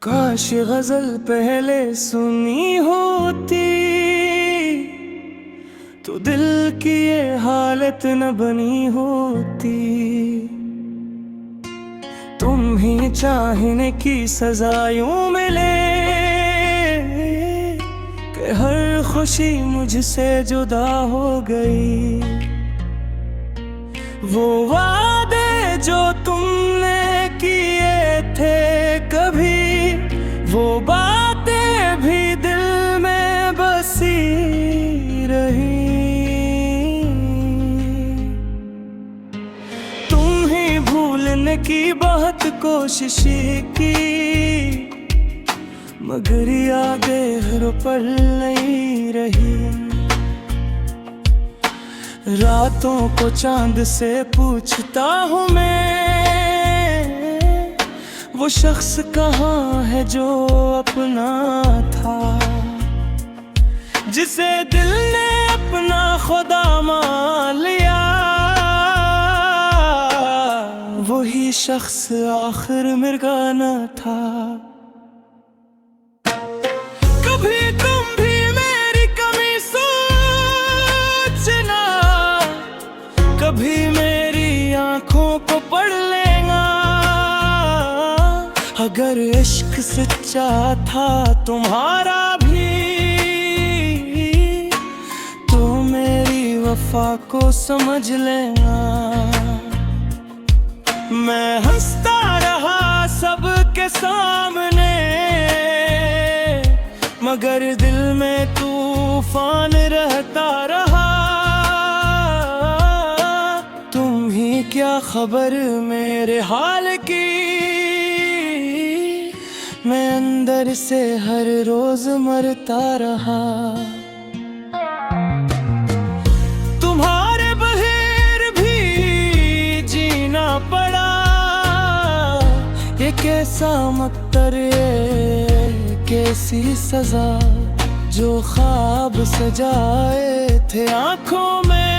काश ये गजल पहले सुनी होती तो दिल की ये हालत न बनी होती। तुम ही चाहने की सजा यूं मिले कि हर खुशी मुझसे जुदा हो गई। वो वादे जो तुमने किए थे कभी, वो बातें भी दिल में बसी रही। तुम ही भूलने की बहुत कोशिश की, मगर यादें हर पल नहीं रही। रातों को चांद से पूछता हूँ मैं, वो शख्स कहाँ है जो अपना था, जिसे दिल ने अपना खुदा मान लिया। वही शख्स आखिर मिर्गा न था। कभी तुम भी मेरी कमी सोचना, कभी मेरी आंखों को पढ़ लेना। अगर इश्क सच्चा था तुम्हारा भी, तो मेरी वफा को समझ लेना। मैं हंसता रहा सबके सामने, मगर दिल में तूफान रहता रहा। तुम ही क्या खबर मेरे हाल की, मैं अंदर से हर रोज मरता रहा। तुम्हारे बगैर भी जीना पड़ा, ये कैसा मकदर, ये कैसी सजा। जो ख्वाब सजाए थे आंखों में,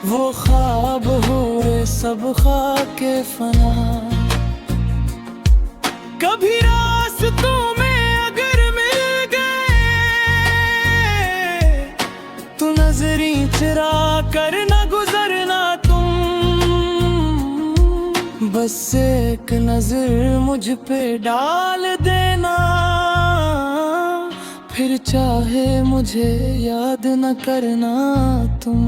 वो ख्वाब हुए सब खाके फना। कभी रास्तों में अगर मिल गए, तो नजरी चुरा कर न गुजरना तुम। बस एक नजर मुझ पे डाल देना, फिर चाहे मुझे याद न करना तुम।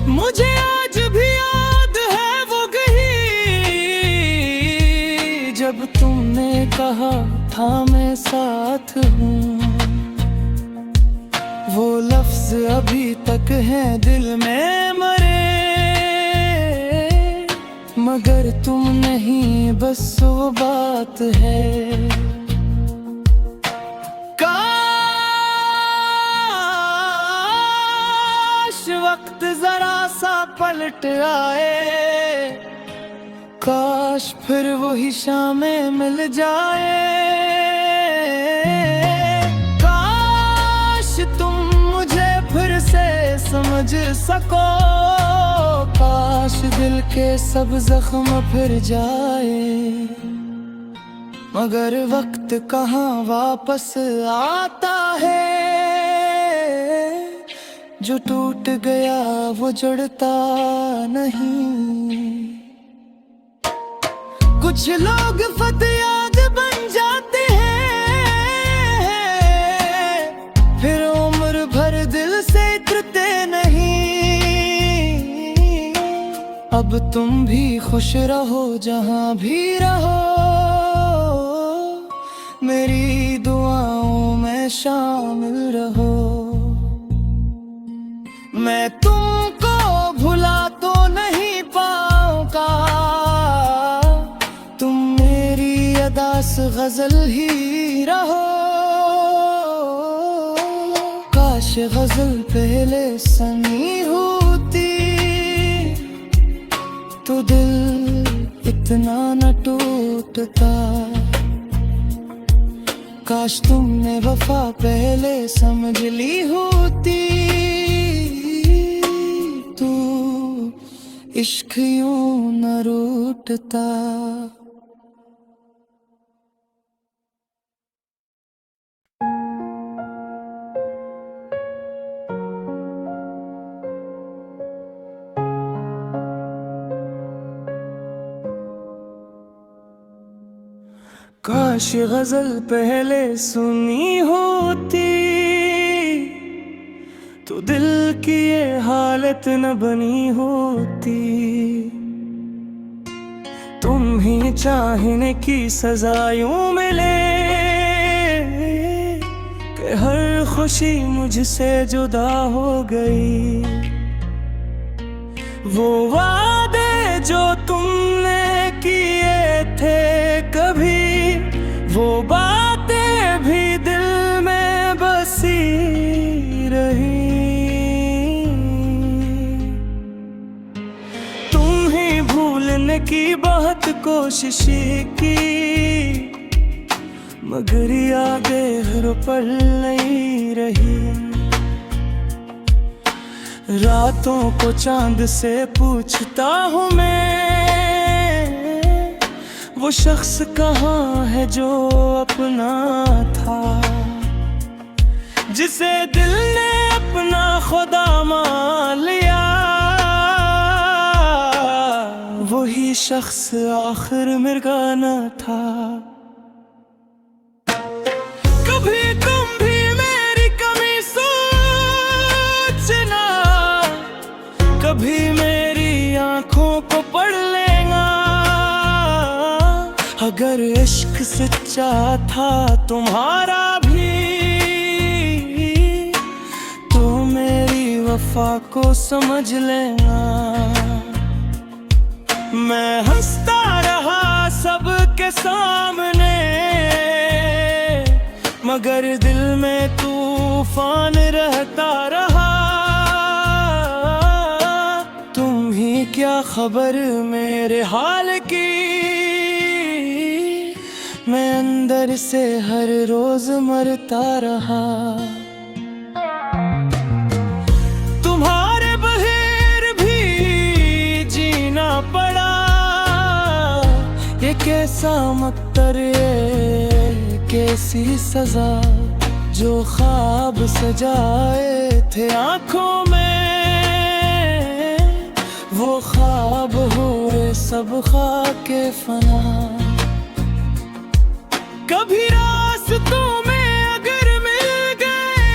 मुझे आज भी याद है वो जब तुमने कहा था मैं साथ हूँ। वो लफ्ज अभी तक हैं दिल में मरे, मगर तुम नहीं बस वो बात है। काश वक्त जरा सा पलट आए, काश फिर वही शामें मिल जाए। काश तुम मुझे फिर से समझ सको, काश दिल के सब जख्म फिर जाए। मगर वक्त कहाँ वापस आता है, जो टूट गया वो जुड़ता नहीं। कुछ लोग फतयाद बन जाते हैं, फिर उम्र भर दिल से उतरते नहीं। अब तुम भी खुश रहो जहां भी रहो, मेरी दुआओं में शामिल रहो। मैं तुमको भुला तो नहीं पाऊंगा, दास गजल ही रहो। काश गजल पहले सनी होती, तो दिल इतना न टूटता। काश तुमने वफा पहले समझ ली होती, तो इश्क यूं न रूठता। काश ये गजल पहले सुनी होती तो दिल की ये हालत न बनी होती। तुम ही चाहने की सजा यूं मिले कि हर खुशी मुझसे जुदा हो गई। वो वादे जो तुमने किए थे कभी, वो बातें भी दिल में बसी रही। तुम ही भूलने की बहुत कोशिश की, मगर यादें हर पल नहीं रही। रातों को चांद से पूछता हूँ मैं, वो शख्स कहाँ है जो अपना था, जिसे दिल ने अपना खुदा मान लिया। वही शख्स आखिर मिर्गा न था। कभी तुम भी मेरी कमी सोचना, कभी मेरी आंखों को पढ़ लेना। अगर इश्क सच्चा था तुम्हारा भी, तो मेरी वफा को समझ लेना। मैं हंसता रहा सबके सामने, मगर दिल में तूफान रहता रहा। तुम ही क्या खबर मेरे हाल की, मैं अंदर से हर रोज मरता रहा। तुम्हारे बगैर भी जीना पड़ा, ये कैसा मकदर, ये कैसी सजा। जो ख्वाब सजाए थे आंखों में, वो ख्वाब हुए सब खाके फना। कभी रास्तों में अगर मिल गए,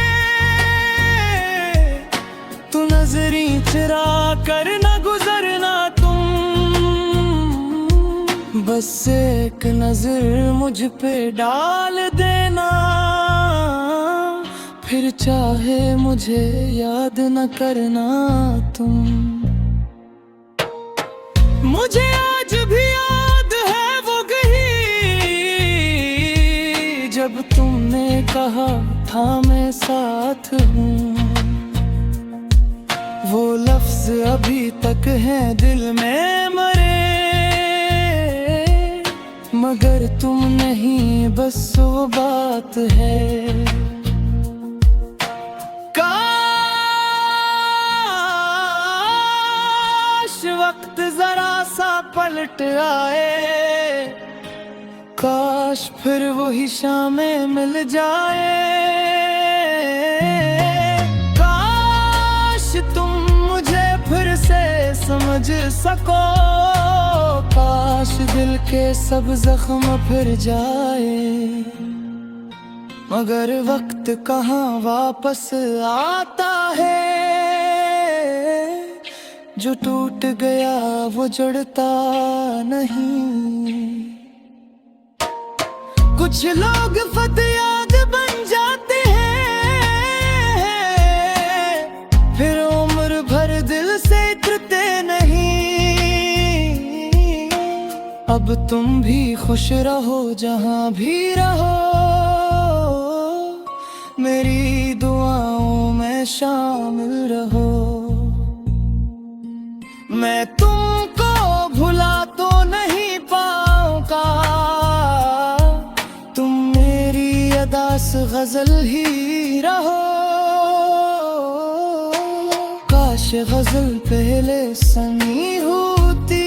तो नजरी चुरा कर न गुजरना तुम। बस एक नजर मुझ पे डाल देना, फिर चाहे मुझे याद न करना तुम। मुझे आज भी याद है वो जब तुमने कहा था मैं साथ हूँ। वो लफ्ज अभी तक हैं दिल में मरे, मगर तुम नहीं बस वो बात है। काश वक्त जरा सा पलट आए, काश फिर वही शामें मिल जाए। काश तुम मुझे फिर से समझ सको, काश दिल के सब जख्म फिर जाए। मगर वक्त कहाँ वापस आता है, जो टूट गया वो जुड़ता नहीं। कुछ लोग फत याद बन जाते हैं, फिर उम्र भर दिल से उतरते नहीं। अब तुम भी खुश रहो जहाँ भी रहो, मेरी दुआओं में शामिल रहो। मैं तुमको भुला तो नहीं पाऊंगा, तुम मेरी अदास गजल ही रहो। काश काश गजल पहले सनी होती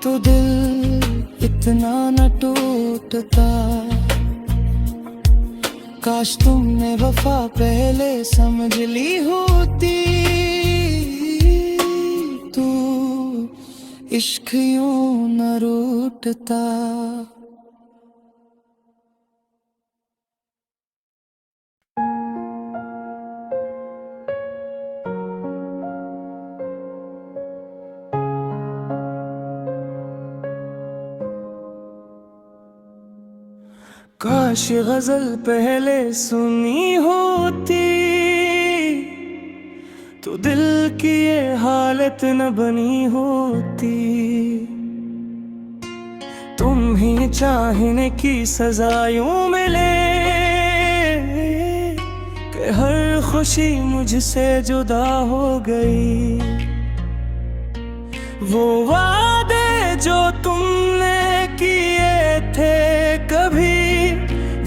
तो दिल इतना न टूटता। काश तुमने वफा पहले समझ ली होती तू इश्क यूं न रूठता। काश गजल पहले सुनी होती तो दिल की ये हालत न बनी होती। तुम ही चाहने की सजा यूं मिले कि हर खुशी मुझसे जुदा हो गई। वो वादे जो तुमने किए थे कभी,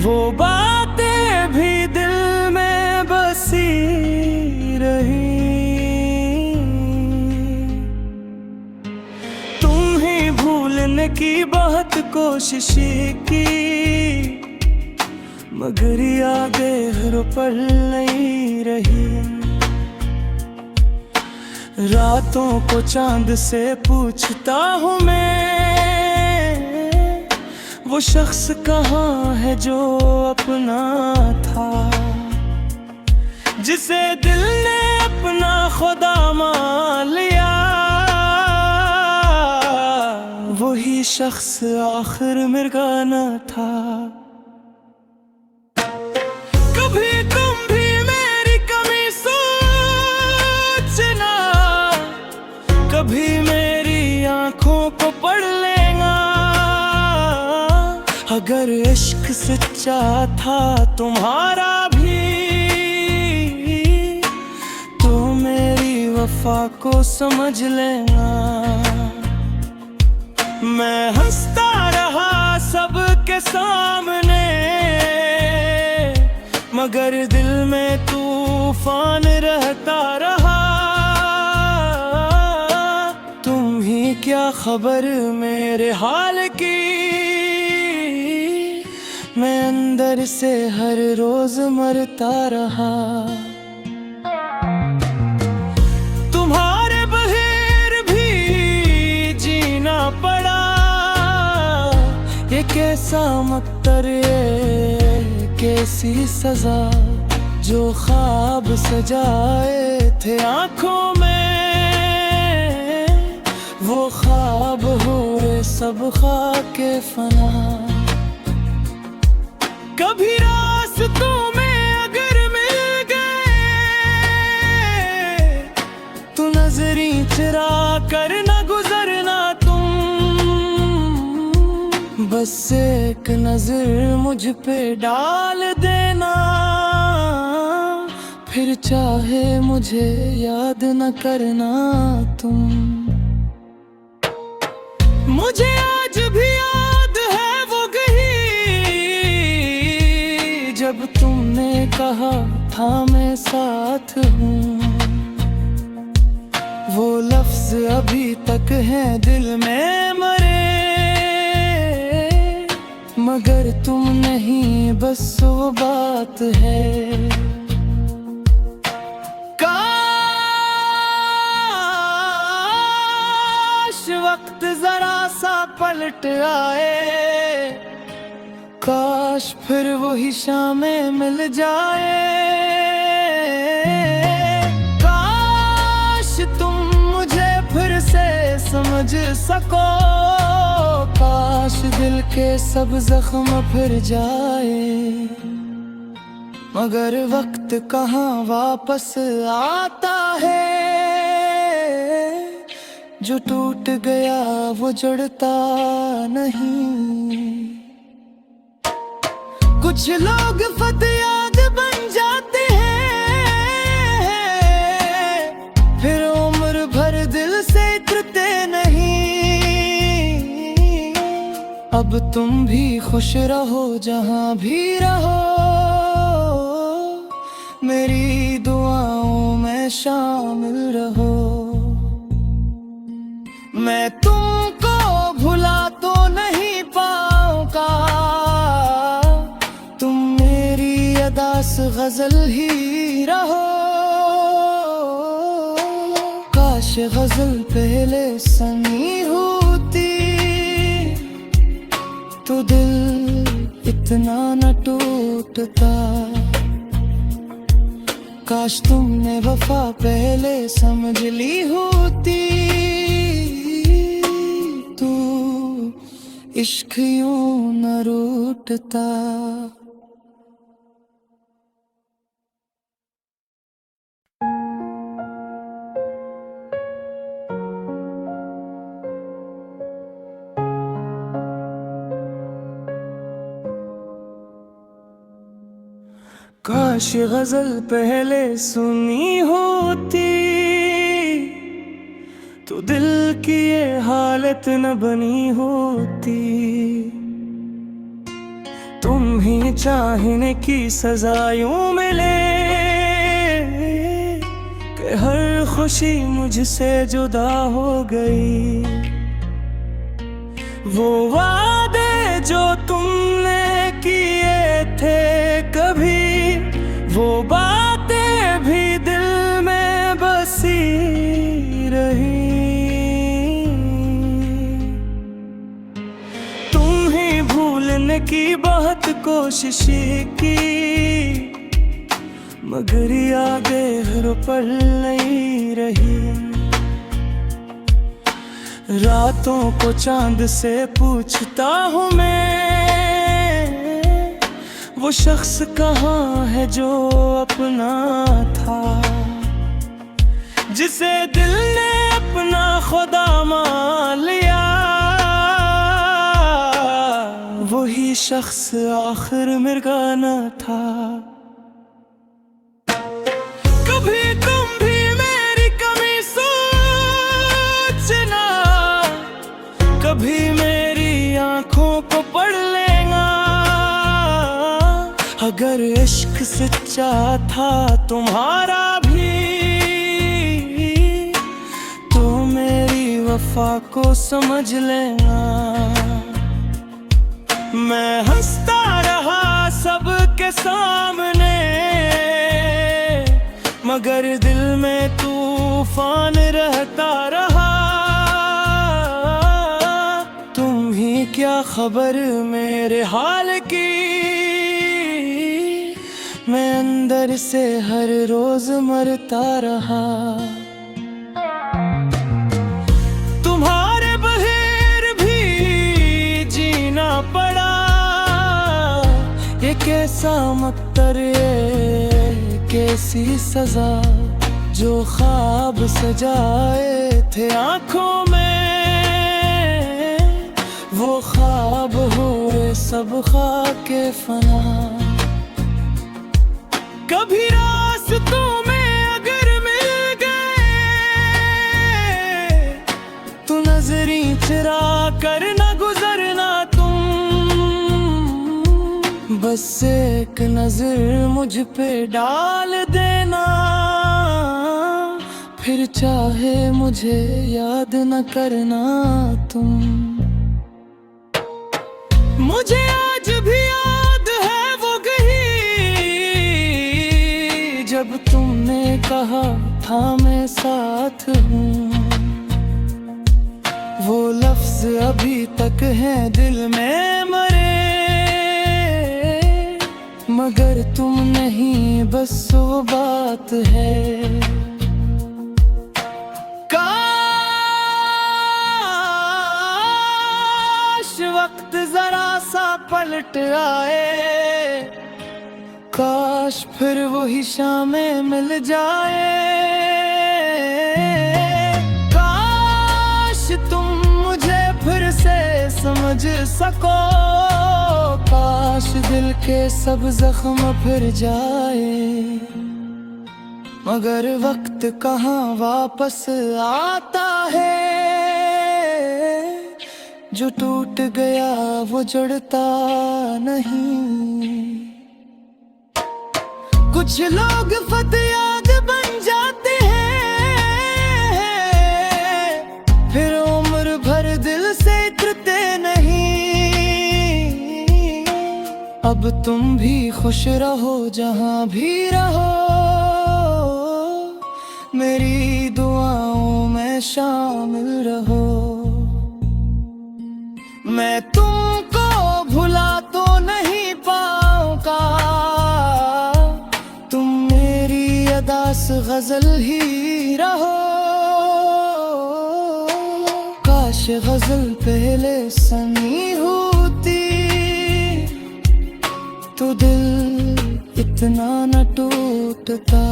वो बातें भी दिल में बसी रही। तुम ही भूलने की बहुत कोशिश की मगर यादें हर पल नहीं रही। रातों को चांद से पूछता हूँ मैं वो शख्स कहाँ है जो अपना था, जिसे दिल ने अपना खुदा मान लिया। वही शख्स आखिर मेरा न था। कभी तुम भी मेरी कमी सोचना, कभी मेरी आंखों को पढ़ लेना। अगर इश्क सच्चा था तुम्हारा भी तो मेरी वफा को समझ लेना। मैं हंसता रहा सबके सामने मगर दिल में तूफान रहता रहा। तुम ही क्या खबर मेरे हाल की, मैं अंदर से हर रोज मरता रहा। तुम्हारे बगैर भी जीना पड़ा, ये कैसा मकदर, ये कैसी सजा। जो ख्वाब सजाए थे आंखों में वो ख्वाब हुए सब खाके फना। कभी रास्तों में अगर मिल गए तो नजरी चुरा कर न गुजरना तुम। बस एक नजर मुझ पे डाल देना, फिर चाहे मुझे याद न करना तुम। मुझे आज भी याद है वो जब तुमने कहा था मैं साथ हूँ। वो लफ्ज अभी तक है दिल में मरे मगर तुम नहीं, बस वो बात है। काश वक्त जरा सा पलट आए, काश फिर वही शामें मिल जाए। काश तुम मुझे फिर से समझ सको, काश दिल के सब जख्म फिर जाए। मगर वक्त कहाँ वापस आता है, जो टूट गया वो जुड़ता नहीं। कुछ लोग फत याद बन जाते हैं, फिर उम्र भर दिल से उतरते नहीं। अब तुम भी खुश रहो जहाँ भी रहो, मेरी दुआओं में में शामिल रहो। मैं तुमको भुला तो नहीं पाऊंगा, तुम मेरी अदास गजल ही रहो। काश गजल पहले सनी होती तो दिल इतना न टूटता। काश तुमने वफा पहले समझ ली होती तो इश्क यूं न रूठता। काश गजल पहले सुनी होती तो दिल की ये हालत न बनी होती। तुम ही चाहने की सजा यूं मिले कि हर खुशी मुझसे जुदा हो गई। वो वादे जो तुमने किए थे कभी, वो बातें भी दिल में बसी रही। तुम ही भूलने की बहुत कोशिश की, मगर यादें हर पल नहीं रही। रातों को चांद से पूछता हूँ मैं, वो शख्स कहाँ है जो अपना था, जिसे दिल ने अपना खुदा मान लिया। वही शख्स आखिर मेरा न था। कभी तुम भी मेरी कमी सोचना, कभी मेरी आंखों को पढ़ लेना। अगर इश्क सच्चा था तुम्हारा भी तो मेरी वफा को समझ लेना। मैं हंसता रहा सबके सामने, मगर दिल में तूफान रहता रहा। तुम ही क्या खबर मेरे हाल की, मैं अंदर से हर रोज मरता रहा। तुम्हारे बगैर भी जीना पड़ा, ये कैसा मकदर, ये कैसी सजा। जो ख्वाब सजाए थे आँखों में, वो ख्वाब हुए सब खाके फना। कभी रास्तों में अगर मिल गए तो नजरी चुरा कर न गुजरना तुम। बस एक नजर मुझ पे डाल देना, फिर चाहे मुझे याद न करना तुम। मुझे आज भी याद है वो जब तुमने कहा था मैं साथ हूँ। वो लफ्ज अभी तक है दिल में मरे, मगर तुम नहीं बस वो बात है। काश वक्त जरा सा पलट आए, काश फिर वही शामें मिल जाए। काश तुम मुझे फिर से समझ सको, काश दिल के सब जख्म फिर जाए। मगर वक्त कहाँ वापस आता है, जो टूट गया वो जुड़ता नहीं। कुछ लोग फतयाद बन जाते अब तुम भी खुश रहो जहां भी रहो, मेरी दुआओं में शामिल रहो। मैं तुमको भुला तो नहीं पाऊंगा, तुम मेरी अदास गजल ही रहो। काश गजल पहले सनी होती तो दिल इतना न टूटता।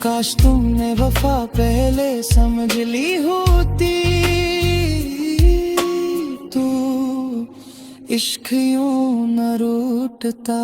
काश तुमने वफा पहले समझ ली होती तो इश्क यूं न रूठता।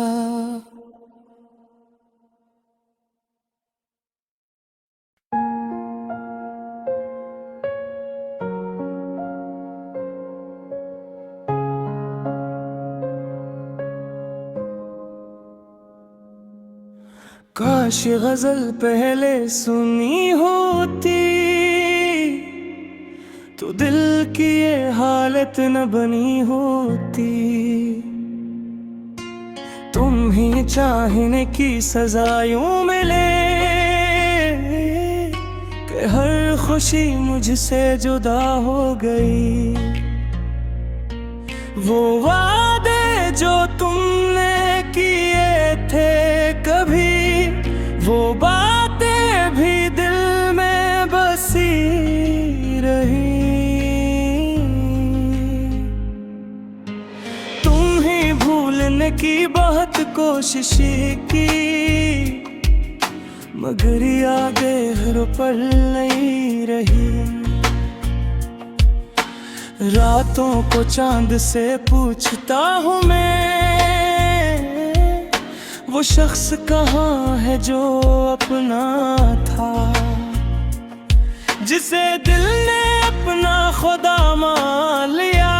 काश गजल पहले सुनी होती तो दिल की ये हालत न बनी होती। तुम ही चाहने की सजा यूं मिले कि हर खुशी मुझसे जुदा हो गई। वो वादे जो तुमने किए थे कभी, वो बातें भी दिल में बसी रही। तुम ही भूलने की बहुत कोशिश की, मगर यादें हर पल नहीं रही। रातों को चांद से पूछता हूँ मैं, वो शख्स कहाँ है जो अपना था, जिसे दिल ने अपना खुदा मान लिया।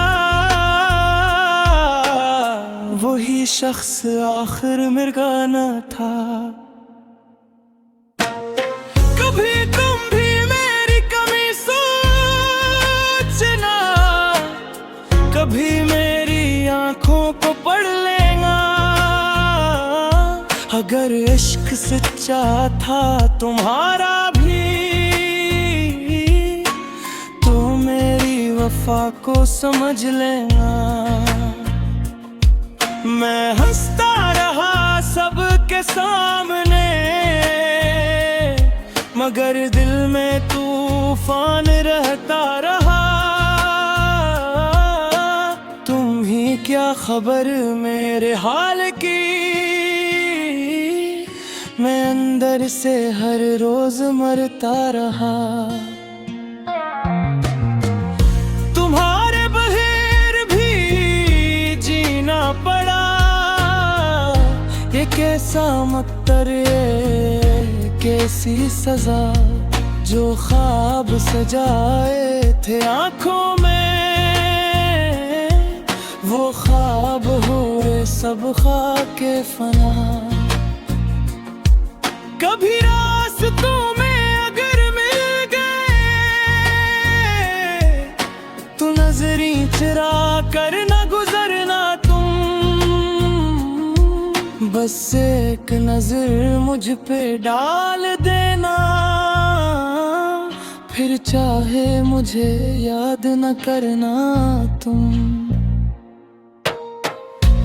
वही शख्स आखिर मेरा न था। कभी तुम भी मेरी कमी सोचना, कभी मेरी आंखों को पढ़ लेना। अगर इश्क सच्चा था तुम्हारा भी तो मेरी वफा को समझ लेना। मैं हंसता रहा सबके सामने, मगर दिल में तूफान रहता रहा। तुम ही क्या खबर मेरे हाल की, मैं अंदर से हर रोज मरता रहा। तुम्हारे बगैर भी जीना पड़ा, ये कैसा मकदर, ये कैसी सजा। जो ख्वाब सजाए थे आँखों में, वो ख्वाब हुए सब खाके फना। कभी रास्तों में अगर मिल गए तो नजरी चुरा कर न गुजरना तुम। बस एक नजर मुझ पे डाल देना, फिर चाहे मुझे याद न करना तुम।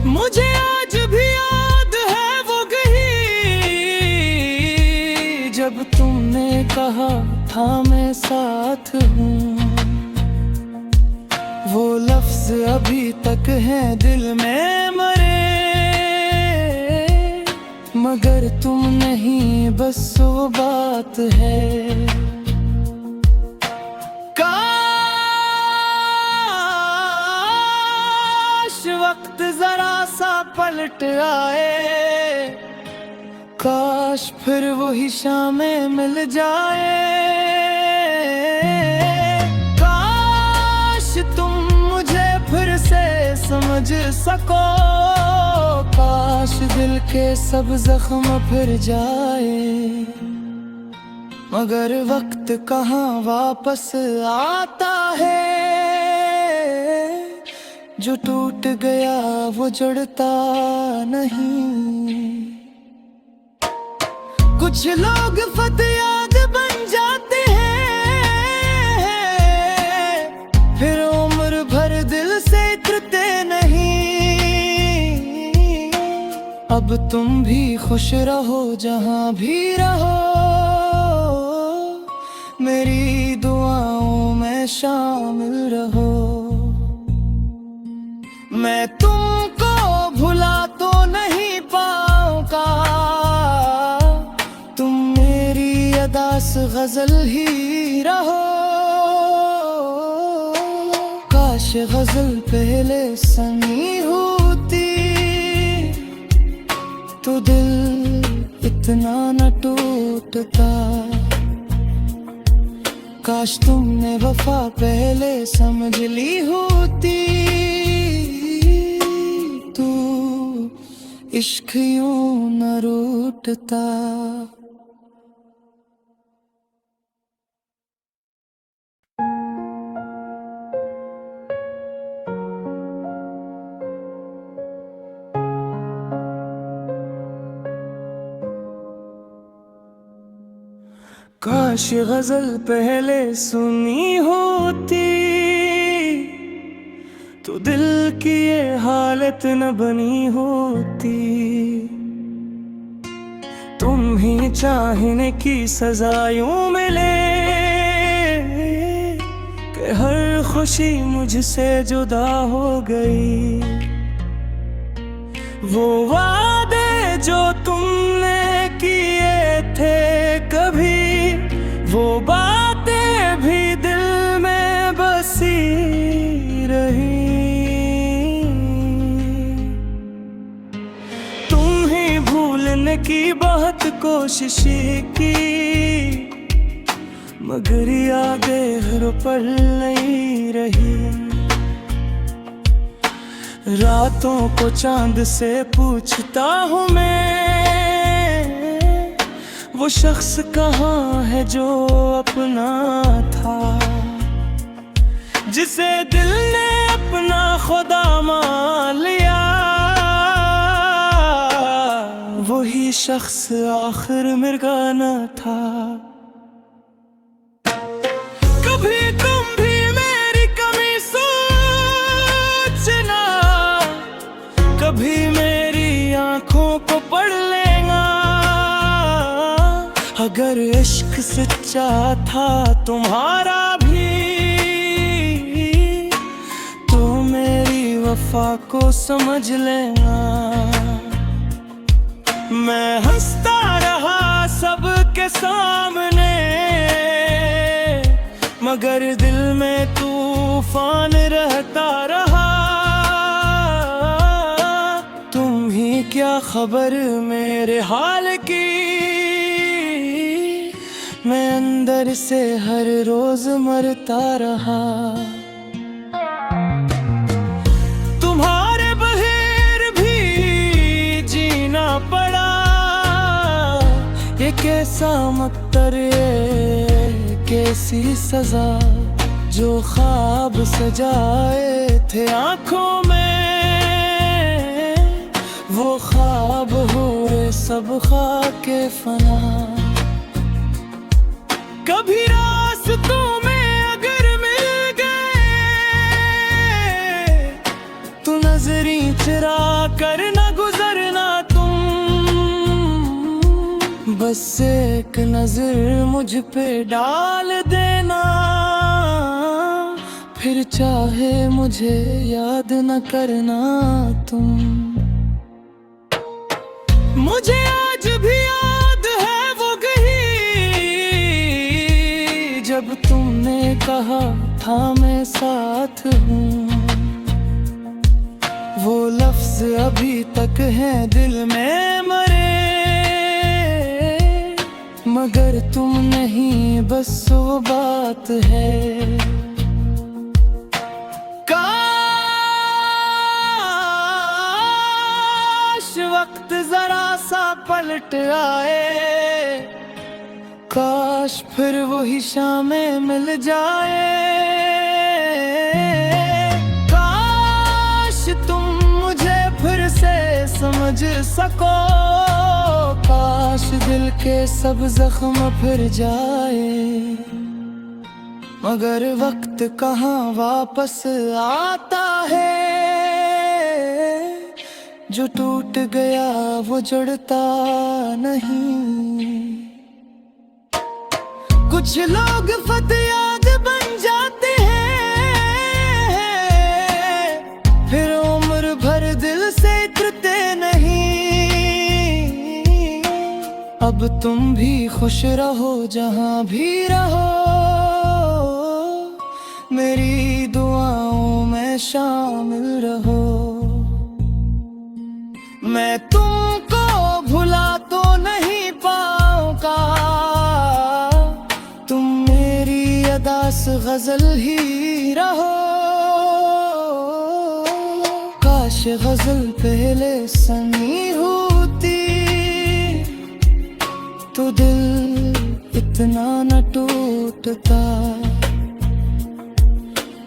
मुझे आज भी याद है वो जब तुमने कहा था मैं साथ हूँ। वो लफ्ज अभी तक हैं दिल में मरे, मगर तुम नहीं बस वो बात है। काश वक्त जरा सा पलट आए, काश फिर वही शामें मिल जाए। काश तुम मुझे फिर से समझ सको, काश दिल के सब जख्म फिर जाए। मगर वक्त कहाँ वापस आता है, जो टूट गया वो जुड़ता नहीं। कुछ लोग फतयाद बन जाते हैं, फिर उम्र भर दिल से उतरते नहीं। अब तुम भी खुश रहो जहां भी रहो, मेरी दुआओं में शामिल रहो। मैं तुमको भुला तो नहीं पाऊंगा, तुम मेरी अदास गजल ही रहो। काश गजल पहले सनी होती, तो दिल इतना न टूटता। काश तुमने वफा पहले समझ ली होती, तू इश्क यूं न रूठता। काश गजल पहले सुनी होती, तो दिल की ये हालत न बनी होती। तुम ही चाहने की सजा यूं मिले, कि हर खुशी मुझसे जुदा हो गई। वो वादे जो तुमने किए थे कभी, वो बातें भी दिल में बसी रही। तुम ही भूलने की बहुत कोशिश की, मगर यादें हर पल नहीं रही। रातों को चांद से पूछता हूँ मैं, वो शख्स कहाँ है जो अपना था, जिसे दिल ने अपना खुदा मान लिया। वही शख्स आखिर मेरा न था। कभी तुम भी मेरी कमी सोचना, कभी मेरी आंखों को पढ़ लेना। अगर इश्क सच्चा था तुम्हारा भी, तो मेरी वफा को समझ लेना। मैं हंसता रहा सबके सामने, मगर दिल में तूफान रहता रहा। तुम ही क्या खबर मेरे हाल की, मैं अंदर से हर रोज मरता रहा। तुम्हारे बगैर भी जीना पड़ा, ये कैसा मकदर, ये कैसी सजा। जो ख्वाब सजाए थे आँखों में, वो ख्वाब हुए सब खाके फना। कभी रास्तों में अगर मिल गए, तो नजरी चुरा कर न गुजरना तुम। बस एक नजर मुझ पे डाल देना, फिर चाहे मुझे याद न करना तुम। मुझे आज भी याद है वो जब तुमने कहा था मैं साथ हूँ। वो लफ्ज अभी तक हैं दिल में मरे, मगर तुम नहीं बस वो बात है। काश वक्त जरा सा पलट आए, काश फिर वही शामें मिल जाए। काश समझ सको, काश दिल के सब जख्म फिर जाए। मगर वक्त कहाँ वापस आता है, जो टूट गया वो जुड़ता नहीं। कुछ लोग फतयाद बन जाते हैं, फिर उम्र भर दिल से उतरते नहीं। अब तुम भी खुश रहो जहाँ भी रहो, मेरी दुआओं में शामिल रहो। मैं तुमको भुला तो नहीं पाऊंगा, तुम मेरी अदास गजल ही रहो। काश गजल पहले सनी होती, तो दिल इतना न टूटता।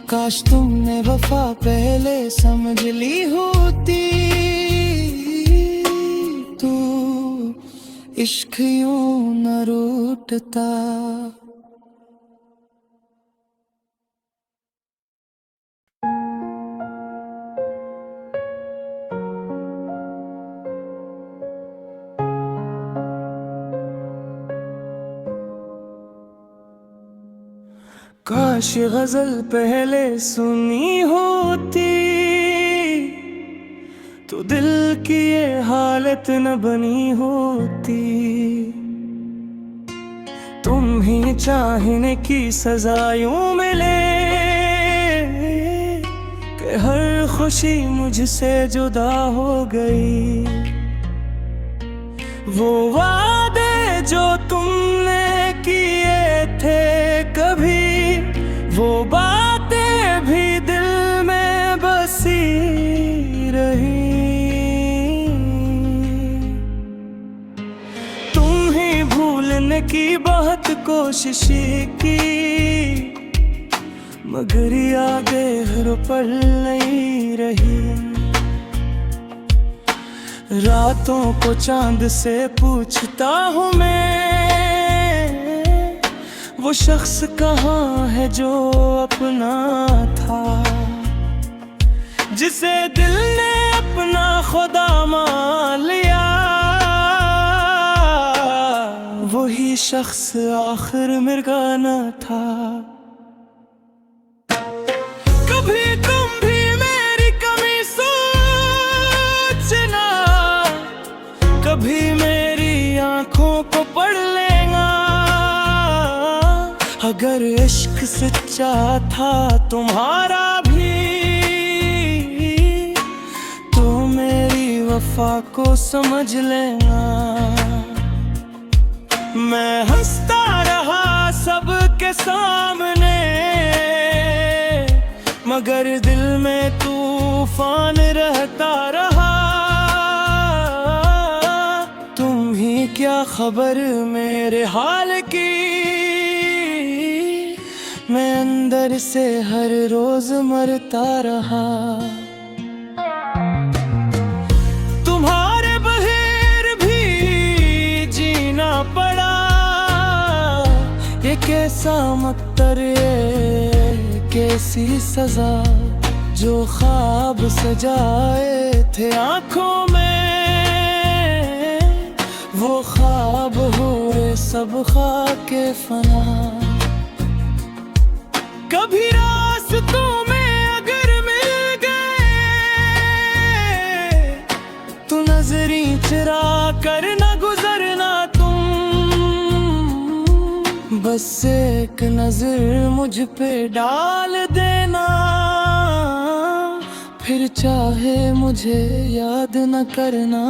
काश तुमने वफा पहले समझ ली होती, तू इश्क यूं न रूठता। काश गजल पहले सुनी होती, तो दिल की ये हालत न बनी होती। तुम ही चाहने की सजा यूं मिले, कि हर खुशी मुझसे जुदा हो गई। वो वादे जो तुमने किए थे कभी, वो बातें भी दिल में बसी रही। तुम ही भूलने की बहुत कोशिश की, मगर यादें हर पल नहीं रही। रातों को चांद से पूछता हूँ मैं, वो शख्स कहाँ है जो अपना था, जिसे दिल ने अपना खुदा मान लिया। वही शख्स आखिर मिर्गा न था। कभी तुम भी मेरी कमी सोचना, कभी मेरी आंखों को पढ़ लेना। अगर इश्क सच्चा था तुम्हारा भी, तो मेरी वफा को समझ लेना। मैं हंसता रहा सबके सामने, मगर दिल में तूफान रहता रहा। तुम ही क्या खबर मेरे हाल की, मैं अंदर से हर रोज मरता रहा। तुम्हारे बगैर भी जीना पड़ा, ये कैसा मकदर, ये कैसी सजा। जो ख्वाब सजाए थे आँखों में, वो ख्वाब हुए सब खाके फना। कभी रास्तों में अगर मिल गए, तो नजरी चुरा कर न गुजरना तुम। बस एक नजर मुझ पे डाल देना, फिर चाहे मुझे याद न करना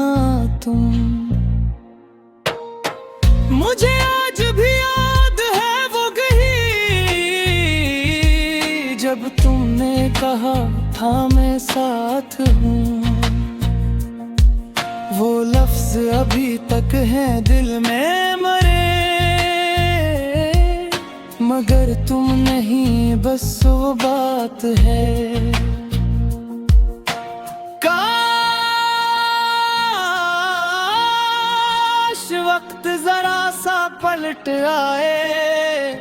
तुम। मुझे आज भी याद है वो जब तुमने कहा था मैं साथ हूँ। वो लफ्ज अभी तक हैं दिल में मरे, मगर तुम नहीं बस वो बात है। काश पलट आए,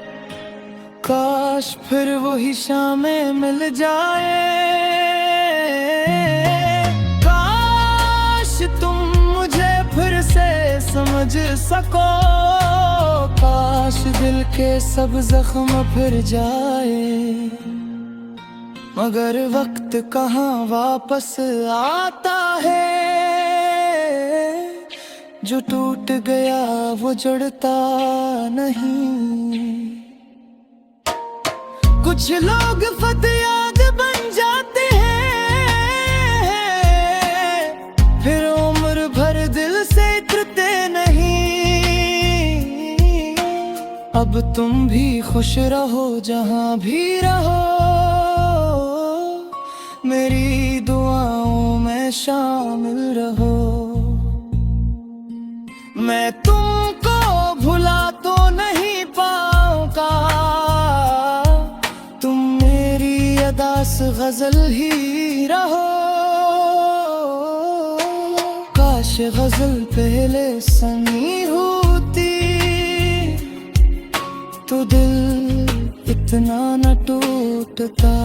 काश फिर वही शामें मिल जाए। काश तुम मुझे फिर से समझ सको, काश दिल के सब जख्म फिर जाए। मगर वक्त कहाँ वापस आता है, जो टूट गया वो जुड़ता नहीं। कुछ लोग फतयाद बन जाते हैं, फिर उम्र भर दिल से इतरते नहीं। अब तुम भी खुश रहो जहां भी रहो, मेरी दुआओं में शामिल रहो। मैं तुमको भुला तो नहीं पाऊंगा, तुम मेरी अदास गजल ही रहो। काश गजल पहले सनी होती, तो दिल इतना न टूटता।